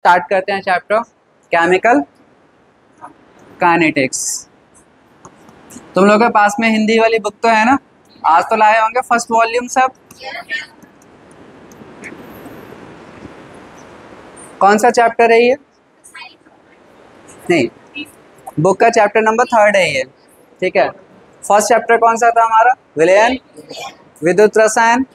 Start करते हैं chapter chemical kinetics. तुम लोगों के पास में हिंदी वाली बुक तो है ना? आज तो लाए होंगे फर्स्ट वॉल्यूम सब। कौन सा चैप्टर है ये? नहीं, बुक का चैप्टर नंबर 3 है ये। ठीक है, फर्स्ट चैप्टर कौन सा था हमारा? विलयन, विद्युत रसायन,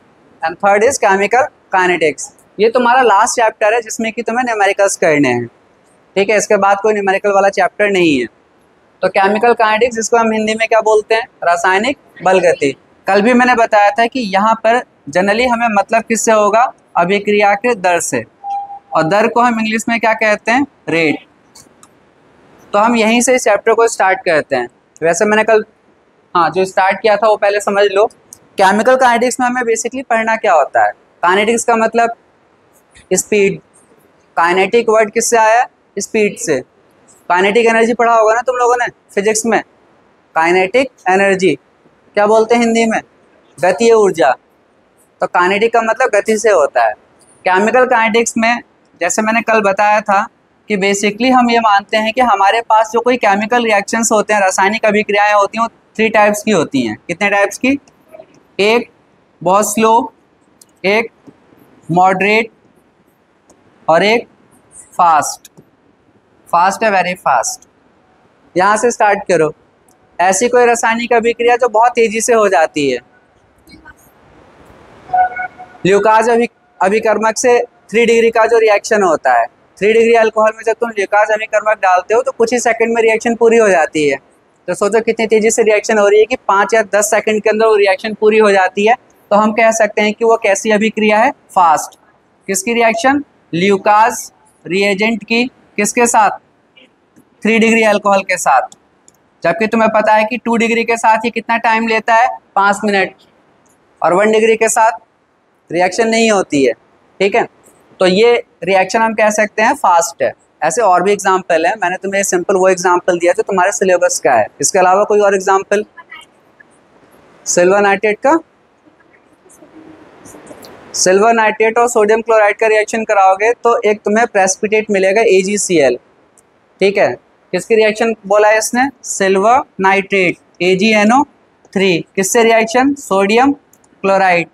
and third is chemical kinetics. ये तुम्हारा लास्ट चैप्टर है जिसमें कि तुम्हें न्यूमेरिकल्स करने हैं। ठीक है, इसके बाद कोई न्यूमेरिकल वाला चैप्टर नहीं है। तो केमिकल काइनेटिक्स, जिसको हम हिंदी में क्या बोलते हैं? रासायनिक बल गति। कल भी मैंने बताया था कि यहाँ पर जनरली हमें मतलब किससे होगा? अभिक्रिया के दर से, और दर को हम इंग्लिश में क्या कहते हैं? रेट। तो हम यहीं से इस चैप्टर को स्टार्ट करते हैं। वैसे मैंने कल जो स्टार्ट किया था वो पहले समझ लो। केमिकल काइनेटिक्स में हमें बेसिकली पढ़ना क्या होता है? काइनेटिक्स का मतलब स्पीड। काइनेटिक वर्ड किससे आया है? स्पीड से। काइनेटिक एनर्जी पढ़ा होगा ना तुम लोगों ने फिजिक्स में। काइनेटिक एनर्जी क्या बोलते हैं हिंदी में? गतीय ऊर्जा। तो काइनेटिक का मतलब गति से होता है। केमिकल काइनेटिक्स में जैसे मैंने कल बताया था कि बेसिकली हम ये मानते हैं कि हमारे पास जो कोई केमिकल रिएक्शंस होते हैं, रासायनिक अभिक्रियाएं होती हैं, वो 3 टाइप्स की होती हैं। कितने टाइप्स की? एक बहुत स्लो, एक मॉडरेट, और एक फास्ट। फास्ट है, वेरी फास्ट। यहाँ से स्टार्ट करो। ऐसी कोई रासायनिक अभिक्रिया जो बहुत तेजी से हो जाती है। ल्यूकास अभिकर्मक से 3 डिग्री का जो रिएक्शन होता है, 3 डिग्री अल्कोहल में जब तुम ल्यूकास अभिकर्मक डालते हो तो कुछ ही सेकंड में रिएक्शन पूरी हो जाती है। तो सोचो कितनी तेजी से रिएक्शन हो रही है कि 5 या 10 सेकंड के अंदर वो रिएक्शन पूरी हो जाती है। तो हम कह सकते हैं कि वो कैसी अभिक्रिया है? फास्ट। किसकी रिएक्शन? ल्यूकास रिएजेंट की। किसके साथ? 3 डिग्री अल्कोहल के साथ। जबकि तुम्हें पता है कि 2 डिग्री के साथ ये कितना टाइम लेता है? 5 मिनट। और 1 डिग्री के साथ रिएक्शन नहीं होती है। ठीक है, तो ये रिएक्शन हम कह सकते हैं फास्ट है। ऐसे और भी एग्जाम्पल है, मैंने तुम्हें सिंपल वो एग्जाम्पल दिया जो तुम्हारे सिलेबस का है। इसके अलावा कोई और एग्जाम्पल? सिल्वर नाइट्रेट का, सिल्वर नाइट्रेट और सोडियम क्लोराइड का रिएक्शन कराओगे तो एक तुम्हें प्रेसिपिटेट मिलेगा AgCl। ठीक है, किसकी रिएक्शन बोला है इसने? Silver nitrate AgNO3। किससे रिएक्शन? सोडियम क्लोराइड,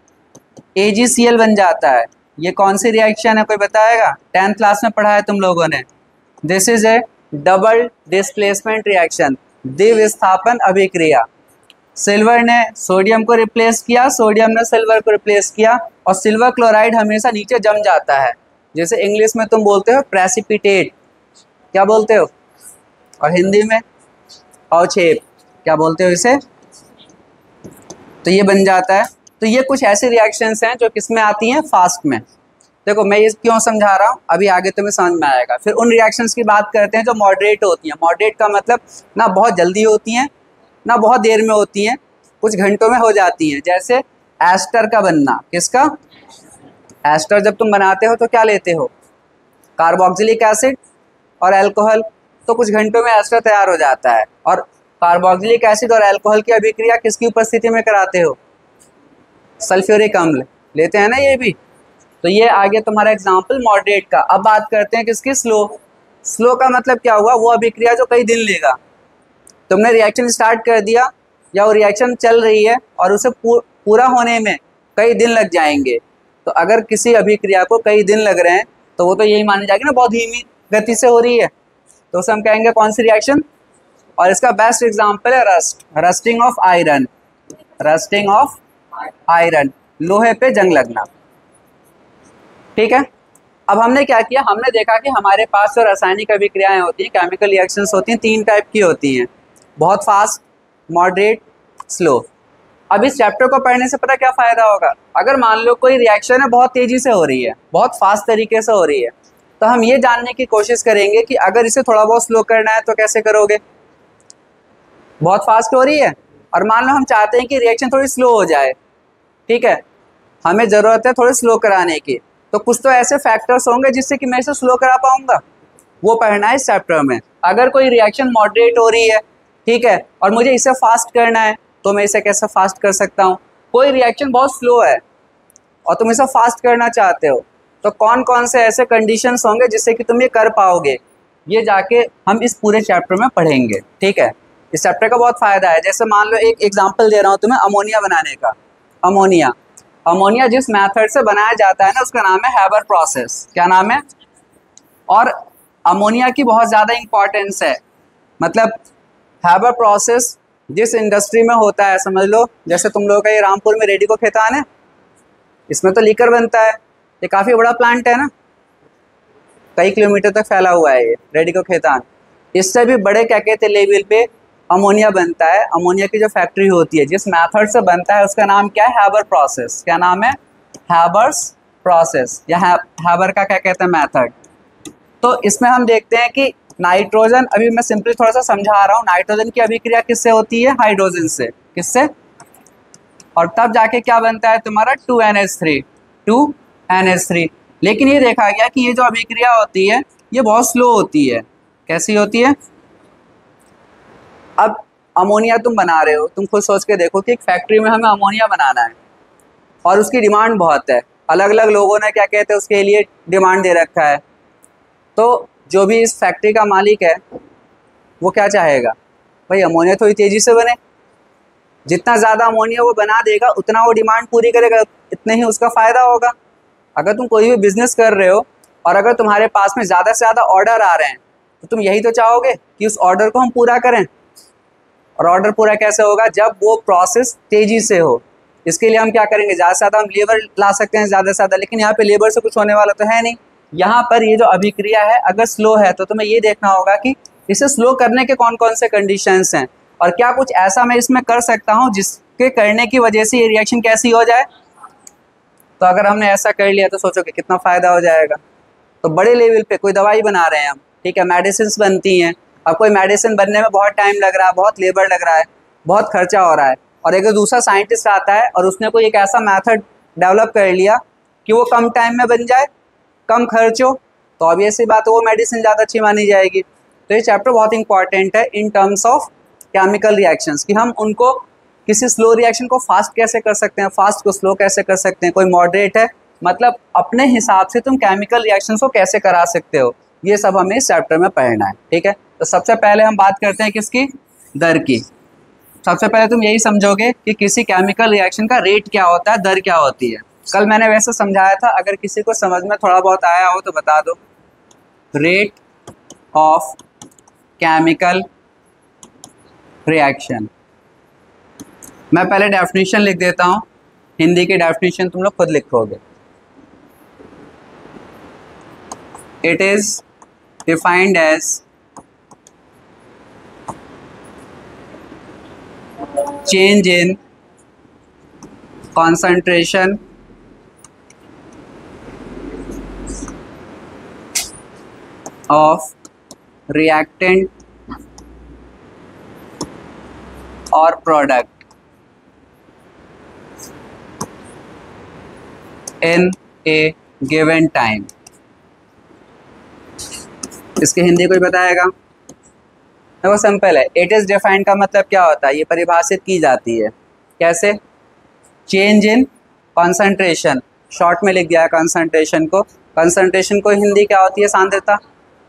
AgCl बन जाता है। ये कौन सी रिएक्शन है, कोई बताएगा? 10th क्लास में पढ़ा है तुम लोगों ने। This is a double displacement reaction, द्विविस्थापन अभिक्रिया। सिल्वर ने सोडियम को रिप्लेस किया, सोडियम ने सिल्वर को रिप्लेस किया, और सिल्वर क्लोराइड हमेशा नीचे जम जाता है। जैसे इंग्लिश में तुम बोलते हो प्रेसिपिटेट, क्या बोलते हो? और हिंदी में अवक्षेप, क्या बोलते हो इसे? तो ये बन जाता है। तो ये कुछ ऐसी रिएक्शंस हैं जो किसमें आती हैं? फास्ट में। देखो मैं ये क्यों समझा रहा हूँ, अभी आगे तुम्हें समझ में आएगा। फिर उन रिएक्शंस की बात करते हैं जो मॉडरेट होती हैं। मॉडरेट का मतलब ना बहुत जल्दी होती हैं ना बहुत देर में होती हैं, कुछ घंटों में हो जाती हैं। जैसे एस्टर का बनना। किसका? एस्टर जब तुम बनाते हो तो क्या लेते हो? कार्बोक्सिलिक एसिड और अल्कोहल। तो कुछ घंटों में एस्टर तैयार हो जाता है। और कार्बोक्सिलिक एसिड और अल्कोहल की अभिक्रिया किसकी उपस्थिति में कराते हो? सल्फ्यूरिक अम्ल लेते हैं ना ये भी। तो ये आ गया तुम्हारा एग्जाम्पल मॉडरेट का। अब बात करते हैं किसकी? स्लो। स्लो का मतलब क्या हुआ? वो अभिक्रिया जो कई दिन लेगा। तुमने रिएक्शन स्टार्ट कर दिया या वो रिएक्शन चल रही है और उसे पूरा होने में कई दिन लग जाएंगे। तो अगर किसी अभिक्रिया को कई दिन लग रहे हैं तो वो तो यही मानी जाएगी ना बहुत धीमी गति से हो रही है। तो उसे हम कहेंगे कौन सी रिएक्शन? और इसका बेस्ट एग्जाम्पल है rust, rusting of iron. Rusting of iron, लोहे पे जंग लगना। ठीक है, अब हमने क्या किया? हमने देखा कि हमारे पास जो रासायनिक अभिक्रियाएं होती हैं, केमिकल रिएक्शंस होती हैं, 3 टाइप की होती हैं। बहुत फास्ट, मॉडरेट, स्लो। अब इस चैप्टर को पढ़ने से पता क्या फ़ायदा होगा? अगर मान लो कोई रिएक्शन है बहुत तेज़ी से हो रही है, बहुत फास्ट तरीके से हो रही है, तो हम ये जानने की कोशिश करेंगे कि अगर इसे थोड़ा बहुत स्लो करना है तो कैसे करोगे? बहुत फास्ट हो रही है और मान लो हम चाहते हैं कि रिएक्शन थोड़ी स्लो हो जाए। ठीक है, हमें ज़रूरत है थोड़ी स्लो कराने की। तो कुछ तो ऐसे फैक्टर्स होंगे जिससे कि मैं इसे स्लो करा पाऊंगा, वो पढ़ना है इस चैप्टर में। अगर कोई रिएक्शन मॉडरेट हो रही है, ठीक है, और मुझे इसे फास्ट करना है तो मैं इसे कैसे फास्ट कर सकता हूँ? कोई रिएक्शन बहुत स्लो है और तुम इसे फास्ट करना चाहते हो तो कौन कौन से ऐसे कंडीशंस होंगे जिससे कि तुम ये कर पाओगे, ये जाके हम इस पूरे चैप्टर में पढ़ेंगे। ठीक है, इस चैप्टर का बहुत फ़ायदा है। जैसे मान लो एक एग्जांपल दे रहा हूँ तुम्हें अमोनिया बनाने का। अमोनिया अमोनिया जिस मेथड से बनाया जाता है ना, उसका नाम है हैबर प्रोसेस। क्या नाम है? और अमोनिया की बहुत ज़्यादा इंपॉर्टेंस है। मतलब हैबर प्रोसेस जिस इंडस्ट्री में होता है, समझ लो जैसे तुम लोगों का ये रामपुर में रेडिको खेतान है, इसमें तो लीकर बनता है। ये काफ़ी बड़ा प्लांट है ना, कई किलोमीटर तक फैला हुआ है ये रेडिको खेतान। इससे भी बड़े क्या कहते हैं लेवल पे अमोनिया बनता है। अमोनिया की जो फैक्ट्री होती है, जिस मेथड से बनता है, उसका नाम क्या है? Haber process. क्या नाम है? हैबर्स प्रोसेस, या हैबर का क्या कहते हैं मेथड। तो इसमें हम देखते हैं कि नाइट्रोजन, अभी मैं सिंपली थोड़ा सा समझा रहा हूँ, नाइट्रोजन की अभिक्रिया किससे होती है? हाइड्रोजन से। किससे? और तब जाके क्या बनता है तुम्हारा? 2NH3। 2NH3। लेकिन ये देखा गया कि ये जो अभिक्रिया होती है ये बहुत स्लो होती है। कैसी होती है? अब अमोनिया तुम बना रहे हो, तुम खुद सोच के देखो कि एक फैक्ट्री में हमें अमोनिया बनाना है और उसकी डिमांड बहुत है। अलग अलग लोगों ने क्या कहते हैं उसके लिए डिमांड दे रखा है। तो जो भी इस फैक्ट्री का मालिक है वो क्या चाहेगा? भाई अमोनिया थोड़ी तेज़ी से बने। जितना ज़्यादा अमोनिया वो बना देगा उतना वो डिमांड पूरी करेगा, इतने ही उसका फ़ायदा होगा। अगर तुम कोई भी बिज़नेस कर रहे हो और अगर तुम्हारे पास में ज़्यादा से ज़्यादा ऑर्डर आ रहे हैं तो तुम यही तो चाहोगे कि उस ऑर्डर को हम पूरा करें। और ऑर्डर पूरा कैसे होगा? जब वो प्रोसेस तेज़ी से हो। इसके लिए हम क्या करेंगे? ज़्यादा से ज़्यादा हम लेबर ला सकते हैं ज़्यादा से ज़्यादा, लेकिन यहाँ पे लेबर से कुछ होने वाला तो है नहीं। यहाँ पर ये जो अभिक्रिया है अगर स्लो है तो तुम्हें ये देखना होगा कि इसे स्लो करने के कौन कौन से कंडीशंस हैं और क्या कुछ ऐसा मैं इसमें कर सकता हूँ जिसके करने की वजह से ये रिएक्शन कैसी हो जाए। तो अगर हमने ऐसा कर लिया तो सोचो कि कितना फ़ायदा हो जाएगा। तो बड़े लेवल पे कोई दवाई बना रहे हैं हम, ठीक है, मेडिसिन बनती हैं। अब कोई मेडिसिन बनने में बहुत टाइम लग रहा है, बहुत लेबर लग रहा है, बहुत खर्चा हो रहा है, और अगर दूसरा साइंटिस्ट आता है और उसने कोई एक ऐसा मेथड डेवलप कर लिया कि वो कम टाइम में बन जाए, कम खर्च हो, तो ऑब्वियसली बात है वो मेडिसिन ज़्यादा अच्छी मानी जाएगी। तो ये चैप्टर बहुत इंपॉर्टेंट है in terms of chemical reactions, कि हम उनको किसी स्लो रिएक्शन को फास्ट कैसे कर सकते हैं, फास्ट को स्लो कैसे कर सकते हैं, कोई मॉडरेट है, मतलब अपने हिसाब से तुम केमिकल रिएक्शंस को कैसे करा सकते हो, ये सब हमें इस चैप्टर में पढ़ना है। ठीक है, तो सबसे पहले हम बात करते हैं किसकी? दर की। सबसे पहले तुम यही समझोगे कि किसी केमिकल रिएक्शन का रेट क्या होता है, दर क्या होती है। कल मैंने वैसे समझाया था, अगर किसी को समझ में थोड़ा बहुत आया हो तो बता दो। रेट ऑफ केमिकल रिएक्शन, मैं पहले डेफिनेशन लिख देता हूँ, हिंदी की डेफिनेशन तुम लोग खुद लिखोगे। It is defined as change in concentration of reactant or product in a given time। इसकी हिंदी कोई बताएगा? देखो सिंपल है, इट इज़ डिफाइंड का मतलब क्या होता है, ये परिभाषित की जाती है कैसे? चेंज इन कॉन्सेंट्रेशन, शॉर्ट में लिख दिया है कंसंट्रेशन को। कंसंट्रेशन को हिंदी क्या होती है? सांद्रता।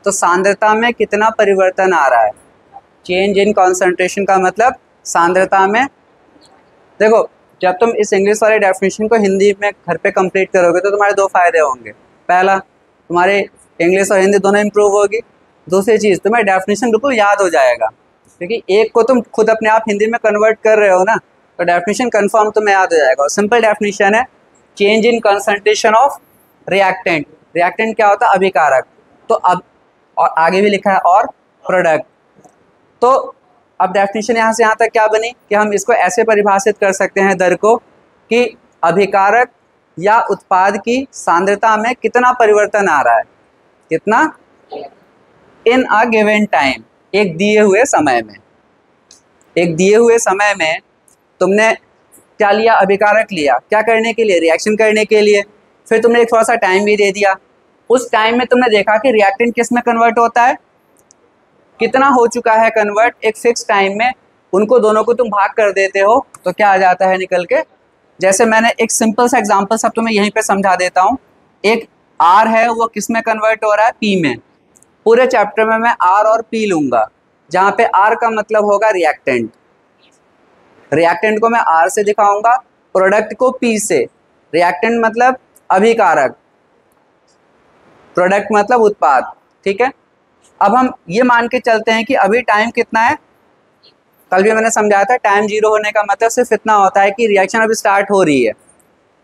तो सांद्रता में कितना परिवर्तन आ रहा है, चेंज इन कॉन्सेंट्रेशन का मतलब सांद्रता में। देखो जब तुम इस इंग्लिश वाले डेफिनेशन को हिंदी में घर पे कंप्लीट करोगे तो तुम्हारे दो फायदे होंगे। पहला, तुम्हारे इंग्लिश और हिंदी दोनों इंप्रूव होगी। दूसरी चीज़, तुम्हें डेफिनेशन बिल्कुल याद हो जाएगा, क्योंकि एक को तुम खुद अपने आप हिंदी में कन्वर्ट कर रहे हो ना, तो डेफिनेशन कंफर्म तुम्हें याद हो जाएगा। और सिंपल डेफिनेशन है change in concentration of reactant. Reactant क्या होता है? अभिकारक। तो अब और आगे भी लिखा है और प्रोडक्ट। तो अब डेफिनेशन यहाँ से यहाँ तक क्या बनी कि हम इसको ऐसे परिभाषित कर सकते हैं दर को कि अभिकारक या उत्पाद की सांद्रता में कितना परिवर्तन आ रहा है, कितना, इन अ गिवन टाइम, एक दिए हुए समय में। एक दिए हुए समय में तुमने क्या लिया? अभिकारक लिया। क्या करने के लिए? रिएक्शन करने के लिए। फिर तुमने एक थोड़ा सा टाइम भी दे दिया। उस टाइम में तुमने देखा कि रिएक्टेंट किस में कन्वर्ट होता है, कितना हो चुका है कन्वर्ट, एक फिक्स टाइम में उनको दोनों को तुम भाग कर देते हो तो क्या आ जाता है निकल के। जैसे मैंने एक सिंपल सा एग्जांपल सब तुम्हें यहीं पे समझा देता हूँ। एक आर है वो किस में कन्वर्ट हो रहा है, पी में। पूरे चैप्टर में मैं आर और पी लूंगा, जहां पे आर का मतलब होगा रिएक्टेंट, रिएक्टेंट को मैं आर से दिखाऊंगा, प्रोडक्ट को पी से। रिएक्टेंट मतलब अभिकारक, प्रोडक्ट मतलब उत्पाद, ठीक है। अब हम ये मान के चलते हैं कि अभी टाइम कितना है, कल भी मैंने समझाया था टाइम 0 होने का मतलब सिर्फ इतना होता है कि रिएक्शन अभी स्टार्ट हो रही है।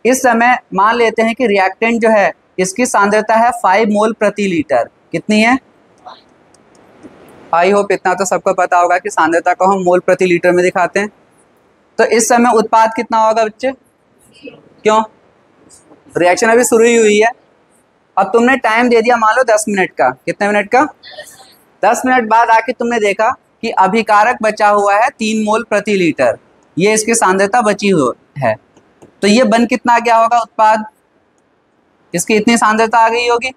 इस समय मान लेते हैं कि रिएक्टेंट जो है इसकी सांद्रता है 5 मोल प्रति लीटर। कितनी है? आई होप इतना तो सबको पता होगा कि सांद्रता को हम मोल प्रति लीटर में दिखाते हैं। तो इस समय उत्पाद कितना होगा बच्चे? क्यों? रिएक्शन अभी शुरू ही हुई है। अब तुमने टाइम दे दिया मान लो 10 मिनट का। कितने मिनट का? 10 मिनट बाद आके तुमने देखा कि अभिकारक बचा हुआ है 3 मोल प्रति लीटर, ये इसकी सांद्रता बची हुई है। तो ये बन कितना गया होगा उत्पाद? इसकी इतनी सांद्रता आ गई होगी।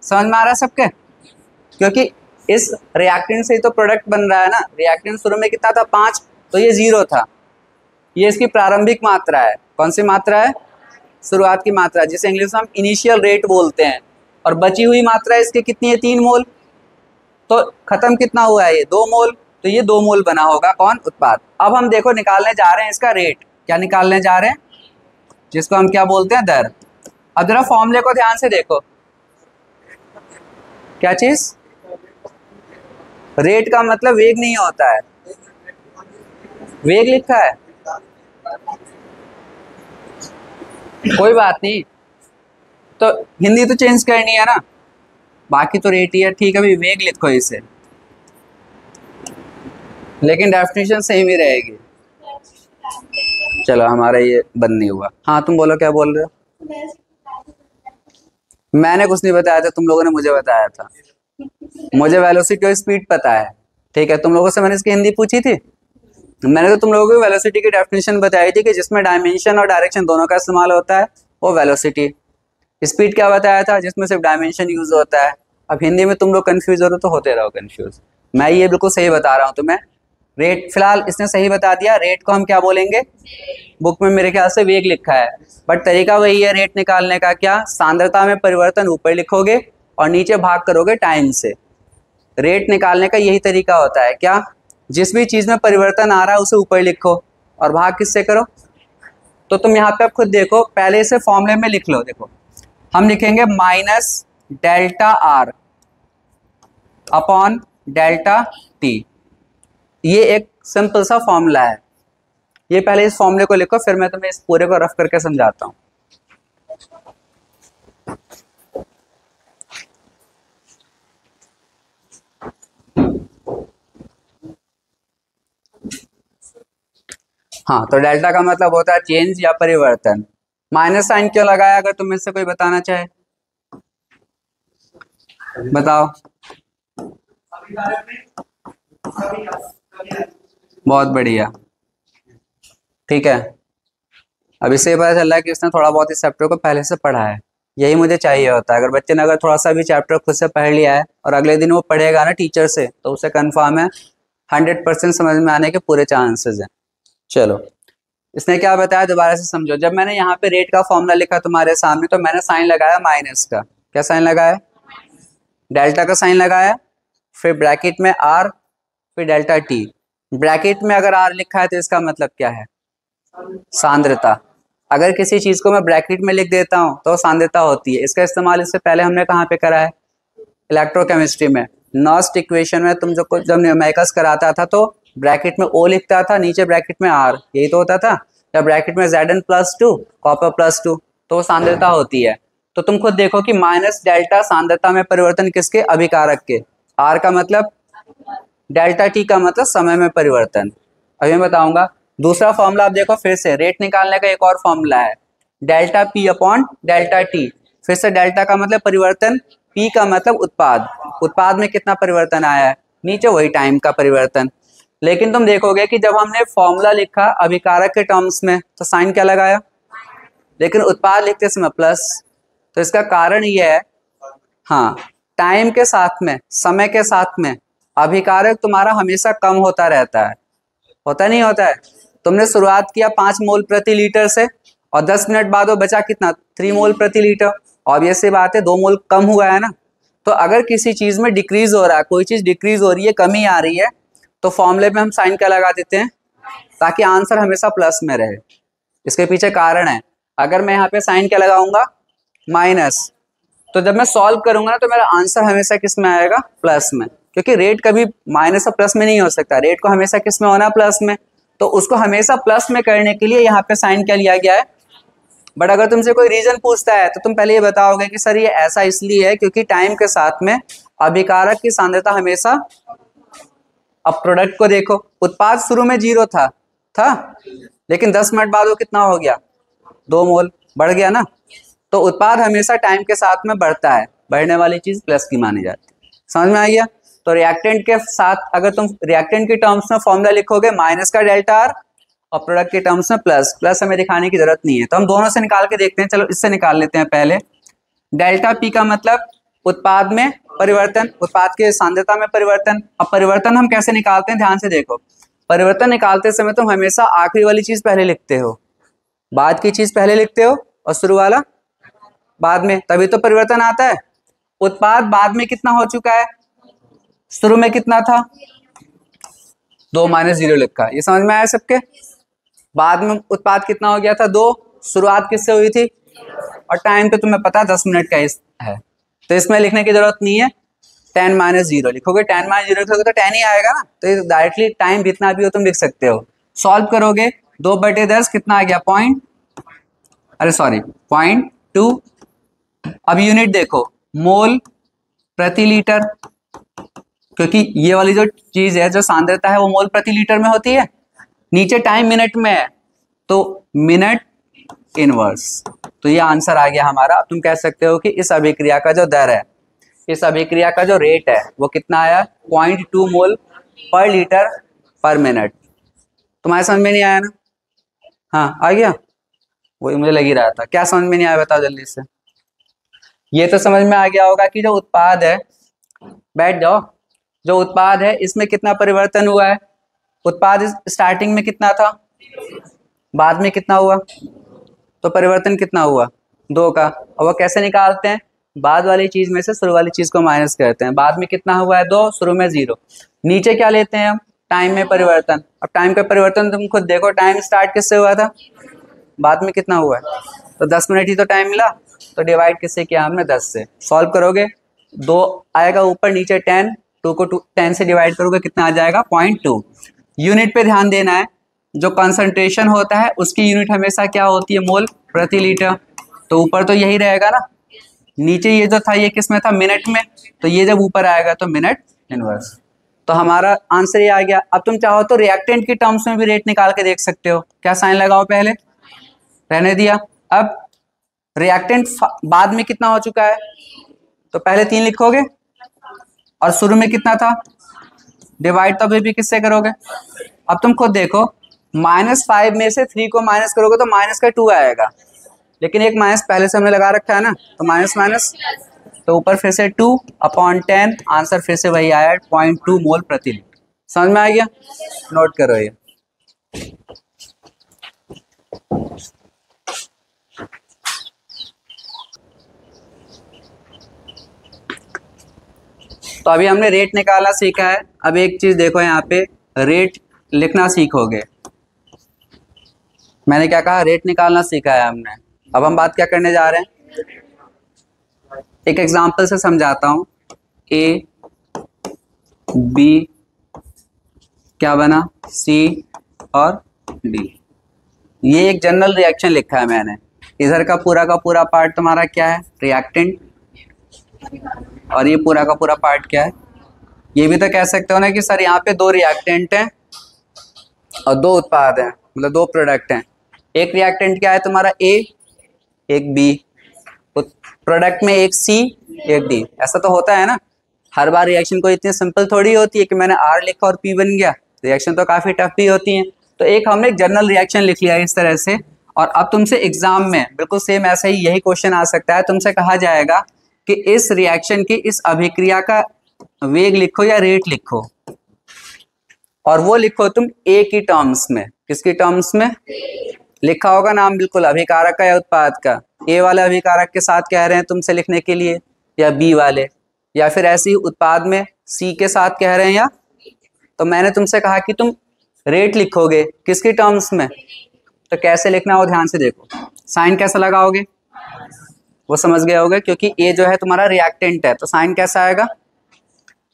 समझ में आ रहा है सबके? क्योंकि इस रिएक्टेंट से ही तो प्रोडक्ट बन रहा है ना। रिएक्टेंट शुरू में कितना था? 5, तो ये 0 था। ये इसकी प्रारंभिक मात्रा है। कौन सी मात्रा है? शुरुआत की मात्रा, जिसे इंग्लिश में हम इनिशियल रेट बोलते हैं। और बची हुई मात्रा इसकी कितनी है? 3 मोल। तो खत्म कितना हुआ है? ये 2 मोल। तो ये 2 मोल बना होगा कौन? उत्पाद। अब हम देखो निकालने जा रहे हैं इसका रेट। क्या निकालने जा रहे हैं? जिसको हम क्या बोलते हैं? दर। अब जरा फॉर्मूले को ध्यान से देखो। क्या चीज? रेट का मतलब वेग नहीं होता है, वेग लिखा है। कोई बात नहीं, तो हिंदी तो चेंज करनी है ना, बाकी तो रेट ही है। ठीक है भाई, वेग लिखो इसे, लेकिन डेफिनेशन सेम ही रहेगी। चलो हमारा ये बंद नहीं हुआ। हाँ तुम बोलो, क्या बोल रहे हो? मैंने कुछ नहीं बताया था, तुम लोगों ने मुझे बताया था। मुझे वेलोसिटी और स्पीड पता है, ठीक है। तुम लोगों से मैंने इसकी हिंदी पूछी थी। मैंने तो तुम लोगों को वेलोसिटी की डेफिनेशन बताई थी कि जिसमें डायमेंशन और डायरेक्शन दोनों का इस्तेमाल होता है, वो वेलोसिटी। स्पीड क्या बताया था? जिसमें सिर्फ डायमेंशन यूज होता है। अब हिंदी में तुम लोग कंफ्यूज हो रहे हो तो होते रहो कंफ्यूज, मैं ये बिल्कुल सही बता रहा हूँ तुम्हें। रेट फिलहाल इसने सही बता दिया। रेट को हम क्या बोलेंगे? बुक में मेरे ख्याल से वेग लिखा है, बट तरीका वही है रेट निकालने का। क्या? सांद्रता में परिवर्तन ऊपर लिखोगे और नीचे भाग करोगे टाइम से। रेट निकालने का यही तरीका होता है। क्या? जिस भी चीज में परिवर्तन आ रहा है उसे ऊपर लिखो और भाग किससे करो। तो तुम यहाँ पे अब खुद देखो, पहले इसे फॉर्मूले में लिख लो। देखो हम लिखेंगे minus delta R upon delta T. ये एक सिंपल सा फॉर्मूला है। ये पहले इस फॉर्मूले को लिखो, फिर मैं तुम्हें इस पूरे को रफ करके समझाता हूँ। हाँ, तो डेल्टा का मतलब होता है चेंज या परिवर्तन। माइनस साइन क्यों लगाया? अगर तुम में से कोई बताना चाहे बताओ। बहुत बढ़िया, ठीक है। अब इससे पता चल रहा है कि उसने थोड़ा बहुत इस चैप्टर को पहले से पढ़ा है। यही मुझे चाहिए होता है। अगर बच्चे ने अगर थोड़ा सा भी चैप्टर खुद से पढ़ लिया है और अगले दिन वो पढ़ेगा ना टीचर से, तो उसे कंफर्म है 100% समझ में आने के पूरे चांसेस हैं। चलो इसने क्या बताया दोबारा से समझो। जब मैंने यहाँ पे रेट का फॉर्मूला लिखा तुम्हारे सामने, तो मैंने साइन लगाया माइनस का। क्या साइन लगाया? डेल्टा का साइन लगाया, फिर ब्रैकेट में आर, फिर डेल्टा टी। ब्रैकेट में अगर आर लिखा है तो इसका मतलब क्या है? सांद्रता। अगर किसी चीज को मैं ब्रैकेट में लिख देता हूं तो सांद्रता होती है। इसका इस्तेमाल इससे पहले हमने कहाँ पे करा है? इलेक्ट्रोकेमिस्ट्री में। नॉस्ट इक्वेशन में तुम जब न्यूमेरिकल्स कराता था तो ब्रैकेट में ओ लिखता था, नीचे ब्रैकेट में आर, यही तो होता था। या ब्रैकेट में Zn+2 कॉपर +2, तो सांद्रता होती है। तो तुम खुद देखो कि माइनस डेल्टा सांद्रता में परिवर्तन किसके? अभिकारक के। आर का मतलब डेल्टा टी का मतलब समय में परिवर्तन। अभी मैं बताऊंगा। दूसरा फॉर्मूला आप देखो फिर से, रेट निकालने का एक और फॉर्मूला है, delta P upon delta T. फिर से डेल्टा का मतलब परिवर्तन, पी का मतलब उत्पाद। उत्पाद में कितना परिवर्तन आया है? नीचे वही टाइम का परिवर्तन। लेकिन तुम देखोगे कि जब हमने फॉर्मूला लिखा अभिकारक के टर्म्स में तो साइन क्या लगाया, लेकिन उत्पाद लिखते समय प्लस। तो इसका कारण यह है, हाँ, टाइम के साथ में, समय के साथ में अभिकारक तुम्हारा हमेशा कम होता रहता है। होता नहीं होता है? तुमने शुरुआत किया 5 मोल प्रति लीटर से और 10 मिनट बाद वो बचा कितना? 3 मोल प्रति लीटर। ऑब्वियस सी बात है, 2 मोल कम हुआ है ना। तो अगर किसी चीज में डिक्रीज हो रहा है, कोई चीज डिक्रीज हो रही है, कमी आ रही है, तो फॉर्मूले में हम साइन क्या लगा देते हैं, ताकि आंसर हमेशा प्लस में रहे। इसके पीछे कारण है। अगर मैं यहाँ पे साइन क्या लगाऊंगा, माइनस, तो जब मैं सॉल्व करूंगा ना तो मेरा आंसर हमेशा किस में आएगा, प्लस में, क्योंकि रेट कभी माइनस और प्लस में नहीं हो सकता, रेट को हमेशा किस में होना, प्लस में। तो उसको हमेशा प्लस में करने के लिए यहाँ पे साइन क्या लिया गया है। बट अगर तुमसे कोई रीजन पूछता है तो तुम पहले ये बताओगे कि सर ये ऐसा इसलिए है क्योंकि टाइम के साथ में अभिकारक की सांद्रता हमेशा, अब प्रोडक्ट को देखो, उत्पाद शुरू में 0 था लेकिन 10 मिनट बाद वो कितना हो गया, 2 मोल बढ़ गया ना। तो उत्पाद हमेशा टाइम के साथ में बढ़ता है, बढ़ने वाली चीज प्लस की मानी जाती है। समझ में आ गया। तो रिएक्टेंट के साथ अगर तुम रिएक्टेंट की टर्म्स में फॉर्मूला लिखोगे माइनस का डेल्टा आर, और प्रोडक्ट के टर्म्स में प्लस, प्लस हमें दिखाने की जरूरत नहीं है, तो हम दोनों से निकाल के देखते हैं। चलो इससे निकाल लेते हैं पहले। डेल्टा पी का मतलब उत्पाद में परिवर्तन, उत्पाद के सांद्रता में परिवर्तन। अब परिवर्तन हम कैसे निकालते हैं, ध्यान से देखो। परिवर्तन निकालते समय तुम हमेशा आखिरी वाली चीज पहले लिखते हो, बाद की चीज पहले लिखते हो, और शुरू वाला बाद में, तभी तो परिवर्तन आता है। उत्पाद बाद में कितना हो चुका है, शुरू में कितना था, 2 - 0 लिखा, ये समझ में आया सबके। बाद में उत्पाद कितना हो गया था, 2, शुरुआत किससे हुई थी, और टाइम पे तुम्हें पता 10 मिनट का है, तो इसमें लिखने की जरूरत नहीं है। 10 - 0 लिखोगे, 10 - 0 लिखोगे तो 10 ही आएगा ना, तो डायरेक्टली टाइम जितना भी हो तुम लिख सकते हो। सॉल्व करोगे, 2/10 कितना आ गया, 0.2। अब यूनिट देखो, मोल प्रति लीटर, क्योंकि ये वाली जो चीज है, जो सांद्रता है, वो मोल प्रति लीटर में होती है। नीचे टाइम मिनट में है, तो मिनट इनवर्स, तो ये आंसर आ गया हमारा। अब तुम कह सकते हो कि इस अभिक्रिया का जो दर है, इस अभिक्रिया का जो रेट है, वो कितना आया, 0.2 मोल पर लीटर पर मिनट। तुम्हारे समझ में नहीं आया ना, हाँ आ गया, वही मुझे लग ही रहा था। क्या समझ में नहीं आया बताओ जल्दी से। ये तो समझ में आ गया होगा कि जो उत्पाद है, बैठ जाओ, जो उत्पाद है इसमें कितना परिवर्तन हुआ है। उत्पाद स्टार्टिंग में कितना था, बाद में कितना हुआ, तो परिवर्तन कितना हुआ, 2 का। और वो कैसे निकालते हैं, बाद वाली चीज में से शुरू वाली चीज को माइनस करते हैं। बाद में कितना हुआ है, 2, शुरू में 0। नीचे क्या लेते हैं हम, टाइम में परिवर्तन। अब टाइम का परिवर्तन तुम खुद देखो, टाइम स्टार्ट किससे हुआ था, बाद में कितना हुआ है, तो 10 मिनट ही तो टाइम मिला, तो डिवाइड किससे किया हमने, 10 से। सॉल्व करोगे, 2 आएगा ऊपर, नीचे 10, 2 को 10 से डिवाइड करोगे, कितना आ जाएगा, 0.2। यूनिट पे ध्यान देना है, जो कंसंट्रेशन होता है उसकी यूनिट हमेशा क्या होती है, मोल प्रति लीटर। तो ऊपर तो यही रहेगा ना, नीचे ये जो था ये किस में था, मिनट में, तो ये जब ऊपर आएगा तो मिनट इनवर्स। तो हमारा आंसर ये आ गया। अब तुम चाहो तो रिएक्टेंट की टर्म्स में भी रेट निकाल के देख सकते हो। क्या साइन लगाओ, पहले रहने दिया। अब रिएक्टेंट बाद में कितना हो चुका है, तो पहले 3 लिखोगे, और शुरू में कितना था, डिवाइड तो अभी भी किससे करोगे। अब तुम खुद देखो, -5 में से 3 को माइनस करोगे तो माइनस का 2 आएगा, लेकिन एक माइनस पहले से हमने लगा रखा है ना, तो माइनस माइनस, तो ऊपर फिर से 2/10, आंसर फिर से वही आया, 0.2 मोल प्रति लीटर। समझ में आ गया, नोट करो ये। तो अभी हमने रेट निकालना सीखा है। अब एक चीज देखो, यहाँ पे रेट लिखना सीखोगे। मैंने क्या कहा, रेट निकालना सीखा है हमने। अब हम बात क्या करने जा रहे हैं, एक एग्जांपल से समझाता हूं। ए बी क्या बना, सी और डी। ये एक जनरल रिएक्शन लिखा है मैंने। इधर का पूरा पार्ट तुम्हारा क्या है, रिएक्टेंट, और ये पूरा का पूरा पार्ट क्या है। ये भी तो कह सकते हो ना कि सर यहाँ पे 2 रिएक्टेंट हैं और 2 उत्पाद हैं, मतलब 2 प्रोडक्ट हैं। एक रिएक्टेंट क्या है तुम्हारा, ए, एक बी, प्रोडक्ट में एक सी, एक डी। ऐसा तो होता है ना, हर बार रिएक्शन को इतनी सिंपल थोड़ी होती है कि मैंने आर लिखा और पी बन गया। रिएक्शन तो काफी टफ भी होती हैं। तो एक हमने एक जनरल रिएक्शन लिख लिया इस तरह से। और अब तुमसे एग्जाम में बिल्कुल सेम ऐसा ही यही क्वेश्चन आ सकता है। तुमसे कहा जाएगा कि इस रिएक्शन की, इस अभिक्रिया का वेग लिखो या रेट लिखो, और वो लिखो तुम ए की टर्म्स में। किसकी टर्म्स में लिखा होगा नाम, बिल्कुल अभिकारक का या उत्पाद का, ए वाले अभिकारक के साथ कह रहे हैं तुमसे लिखने के लिए, या बी वाले, या फिर ऐसे ही उत्पाद में सी के साथ कह रहे हैं, या तो मैंने तुमसे कहा कि तुम रेट लिखोगे किसकी टर्म्स में, तो कैसे लिखना हो ध्यान से देखो। साइन कैसा लगाओगे वो समझ गए होगे, क्योंकि ए जो है तुम्हारा रिएक्टेंट है, तो साइन कैसा आएगा,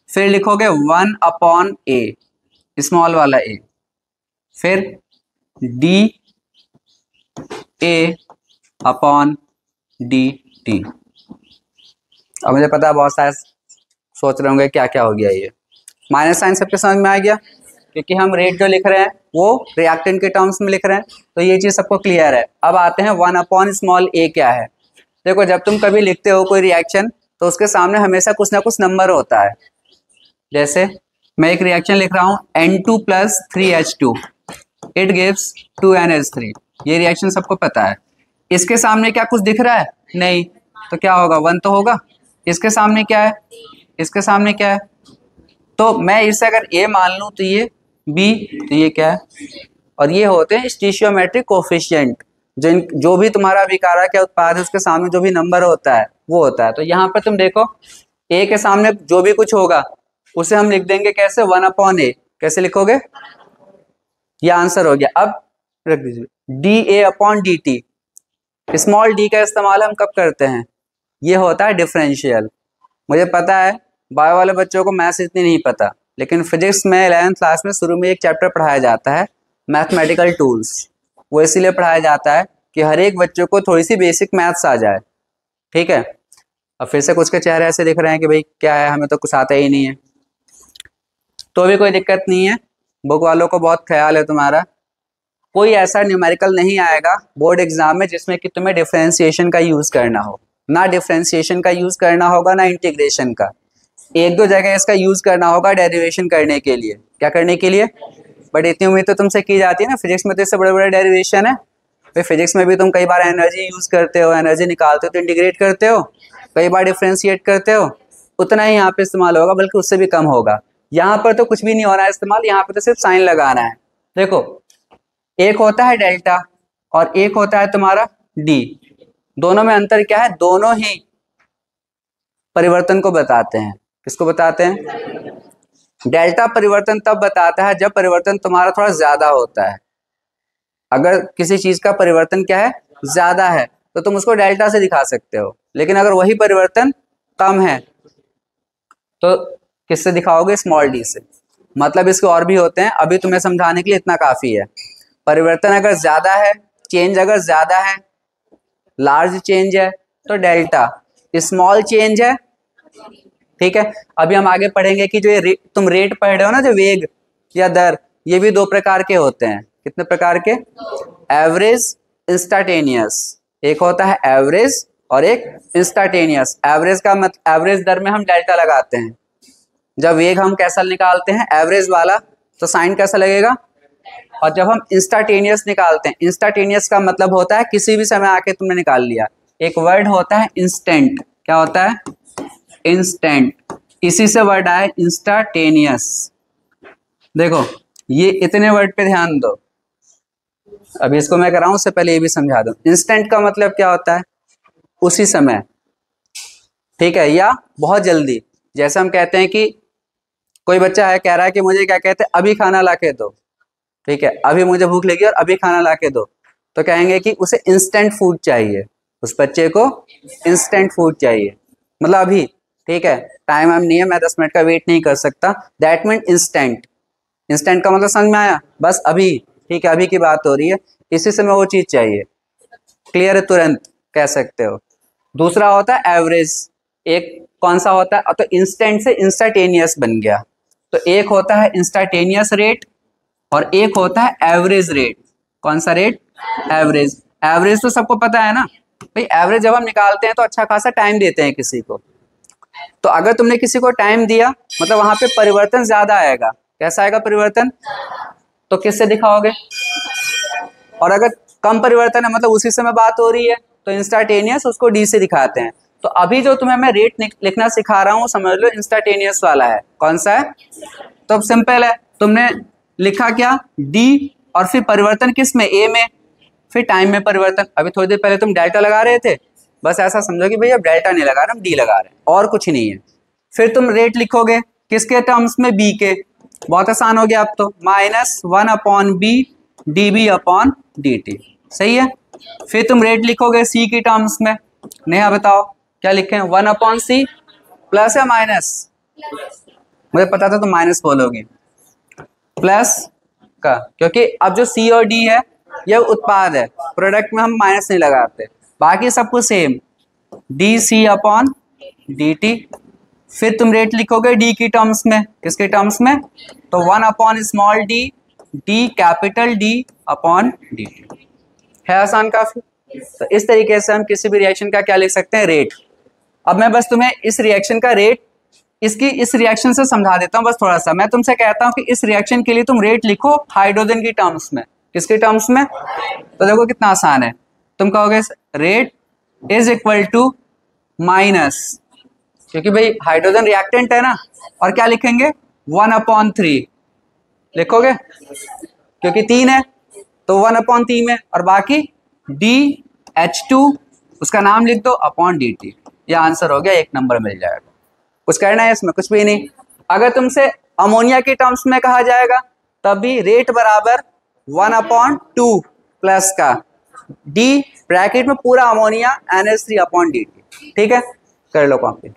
फिर लिखोगे 1/a स्मॉल वाला ए, फिर dA/dt। अब मुझे पता है बहुत सारे सोच रहे होंगे क्या क्या हो गया ये, माइनस साइन सबके समझ में आ गया, क्योंकि हम रेट जो लिख रहे हैं वो रिएक्टेंट के टर्म्स में लिख रहे हैं, तो ये चीज सबको क्लियर है। अब आते हैं 1/a क्या है। देखो जब तुम कभी लिखते हो कोई रिएक्शन तो उसके सामने हमेशा कुछ ना कुछ नंबर होता है। जैसे मैं एक रिएक्शन लिख रहा हूँ N2 + 3H2 it gives 2NH3, ये रिएक्शन सबको पता है। इसके सामने क्या कुछ दिख रहा है, नहीं, तो क्या होगा 1 तो होगा। इसके सामने क्या है, इसके सामने क्या है, तो मैं इसे अगर A मान लूँ तो ये B, तो ये क्या है, और ये होते हैं स्टीशियोमेट्रिक कोफिशिएंट, जो भी तुम्हारा अभिकारक या उत्पाद है उसके सामने जो भी नंबर होता है वो होता है। तो यहाँ पर तुम देखो A के सामने जो भी कुछ होगा उसे हम लिख देंगे कैसे, 1/a। कैसे लिखोगे, ये आंसर हो गया। अब रख दीजिए dA/dt, स्मॉल d का इस्तेमाल हम कब करते हैं, ये होता है डिफरेंशियल। मुझे पता है बायो वाले बच्चों को मैथ्स इतनी नहीं पता, लेकिन फिजिक्स में 11th क्लास में शुरू में एक चैप्टर पढ़ाया जाता है मैथमेटिकल टूल्स, वो इसीलिए पढ़ाया जाता है कि हर एक बच्चों को थोड़ी सी बेसिक मैथ्स आ जाए, ठीक है। अब फिर से कुछ के चेहरे ऐसे दिख रहे हैं कि भाई क्या है, हमें तो कुछ आता ही नहीं है, तो भी कोई दिक्कत नहीं है, बुक वालों को बहुत ख्याल है तुम्हारा। कोई ऐसा न्यूमेरिकल नहीं आएगा बोर्ड एग्जाम में जिसमें कि तुम्हें डिफरेंशिएशन का यूज करना हो, ना डिफरेंशिएशन का यूज करना होगा ना इंटीग्रेशन का। एक दो जगह इसका यूज करना होगा डेरिवेशन करने के लिए, क्या करने के लिए, बट इतनी उम्मीद तो तुमसे की जाती है ना, फिजिक्स में तो इससे बड़े बड़े डेरिवेशन है। फिर फिजिक्स में भी तुम कई बार एनर्जी यूज करते हो, एनर्जी निकालते हो तो इंटीग्रेट करते हो, कई बार डिफरेंशिएट करते हो, उतना ही यहाँ पे इस्तेमाल होगा, बल्कि उससे भी कम होगा। यहाँ पर तो कुछ भी नहीं हो रहा है इस्तेमाल, यहाँ पे तो सिर्फ साइन लगाना है। देखो एक होता है डेल्टा और एक होता है तुम्हारा डी, दोनों में अंतर क्या है, दोनों ही परिवर्तन को बताते हैं। किसको बताते हैं, डेल्टा परिवर्तन तब बताता है जब परिवर्तन तुम्हारा थोड़ा ज्यादा होता है। अगर किसी चीज का परिवर्तन क्या है, ज्यादा है, तो तुम उसको डेल्टा से दिखा सकते हो, लेकिन अगर वही परिवर्तन कम है तो किससे दिखाओगे, स्मॉल डी से। मतलब इसके और भी होते हैं, अभी तुम्हें समझाने के लिए इतना काफी है। परिवर्तन अगर ज्यादा है, चेंज अगर ज्यादा है, लार्ज चेंज है तो डेल्टा, स्मॉल चेंज है, ठीक है। अभी हम आगे पढ़ेंगे कि जो ये तुम रेट पढ़ रहे हो ना, जो वेग या दर, ये भी दो प्रकार के होते हैं। कितने प्रकार के, एवरेज, इंस्टांटेनियस। एक होता है एवरेज और एक इंस्टांटेनियस। एवरेज का मतलब, एवरेज दर में हम डेल्टा लगाते हैं। जब वेग हम कैसा निकालते हैं, एवरेज वाला, तो साइन कैसा लगेगा। और जब हम इंस्टांटेनियस निकालते हैं, इंस्टांटेनियस का मतलब होता है किसी भी समय आके तुमने निकाल लिया। एक वर्ड होता है इंस्टेंट, क्या होता है, इंस्टेंट, इसी से वर्ड आया इंस्टांटेनियस। देखो ये इतने वर्ड पे ध्यान दो, अभी इसको मैं कराऊं उससे पहले ये भी समझा दूं। इंस्टेंट का मतलब क्या होता है, उसी समय, ठीक है, या बहुत जल्दी। जैसे हम कहते हैं कि कोई बच्चा है कह रहा है कि मुझे क्या कहते हैं, अभी खाना ला के दो, ठीक है, अभी मुझे भूख लगी और अभी खाना ला के दो, तो कहेंगे कि उसे इंस्टेंट फूड चाहिए, उस बच्चे को इंस्टेंट फूड चाहिए, मतलब अभी, ठीक है, टाइम हम नहीं है, मैं 10 मिनट का वेट नहीं कर सकता, दैट मीन इंस्टेंट। इंस्टेंट का मतलब समझ में आया, बस अभी, ठीक है, अभी की बात हो रही है, इसी समय वो चीज चाहिए, क्लियर है, तुरंत कह सकते हो। दूसरा होता है एवरेज, एक कौन सा होता है, तो इंस्टेंट से इंस्टांटेनियस बन गया। तो एक होता है इंस्टांटेनियस रेट और एक होता है एवरेज रेट। कौन सा रेट, एवरेज। एवरेज तो सबको पता है ना भाई, एवरेज जब हम निकालते हैं तो अच्छा खासा टाइम देते हैं किसी को, तो अगर तुमने किसी को टाइम दिया मतलब वहां पे परिवर्तन ज्यादा आएगा। कैसा आएगा परिवर्तन, तो किससे दिखाओगे, और अगर कम परिवर्तन है मतलब उसी समय बात हो रही है तो इंस्टांटेनियस, उसको डी से दिखाते हैं। तो अभी जो तुम्हें मैं रेट लिखना सिखा रहा हूं समझ लो इंस्टांटेनियस वाला है। कौन सा है, तो सिंपल है, तुमने लिखा क्या, डी, और फिर परिवर्तन किस में, ए में, फिर टाइम में परिवर्तन, अभी थोड़ी देर पहले तुम डेल्टा लगा रहे थे, बस ऐसा समझो कि भैया डेल्टा नहीं लगा रहे हम डी लगा रहे हैं, और कुछ नहीं है। फिर तुम रेट लिखोगे किसके टर्म्स में, बी के, बहुत आसान हो गया अब तो, -1/b dB/dt, सही है। फिर तुम रेट लिखोगे सी की टर्म्स में, नेहा बताओ क्या लिखें, 1/c, प्लस या माइनस, मुझे पता था तुम माइनस बोलोगे, प्लस का, क्योंकि अब जो सी और डी है यह उत्पाद है, प्रोडक्ट में हम माइनस नहीं लगाते, बाकी सब कुछ सेम, dC/dt। फिर तुम रेट लिखोगे डी की टर्म्स में, किसके टर्म्स में, तो 1/d, डी कैपिटल D/dt, है आसान काफी। तो इस तरीके से हम किसी भी रिएक्शन का क्या लिख सकते हैं, रेट। अब मैं बस तुम्हें इस रिएक्शन का रेट इसकी इस रिएक्शन से समझा देता हूं, बस थोड़ा सा। मैं तुमसे कहता हूं कि इस रिएक्शन के लिए तुम रेट लिखो हाइड्रोजन की टर्म्स में, किसके टर्म्स में, तो देखो कितना आसान है। तुम कहोगे rate is equal to minus, क्योंकि भाई हाइड्रोजन रिएक्टेंट है ना, और क्या लिखेंगे 1/3 लिखोगे, क्योंकि 3 है तो 1/3 में, और बाकी DH2 उसका नाम लिख दो अपॉन dt, ये आंसर हो गया, 1 नंबर मिल जाएगा। कुछ करना है इसमें, कुछ भी नहीं। अगर तुमसे अमोनिया के टर्म्स में कहा जाएगा तब भी रेट बराबर 1/2 प्लस का D ब्रैकेट में पूरा अमोनिया NH3/dt, ठीक है, कर लो कॉपी।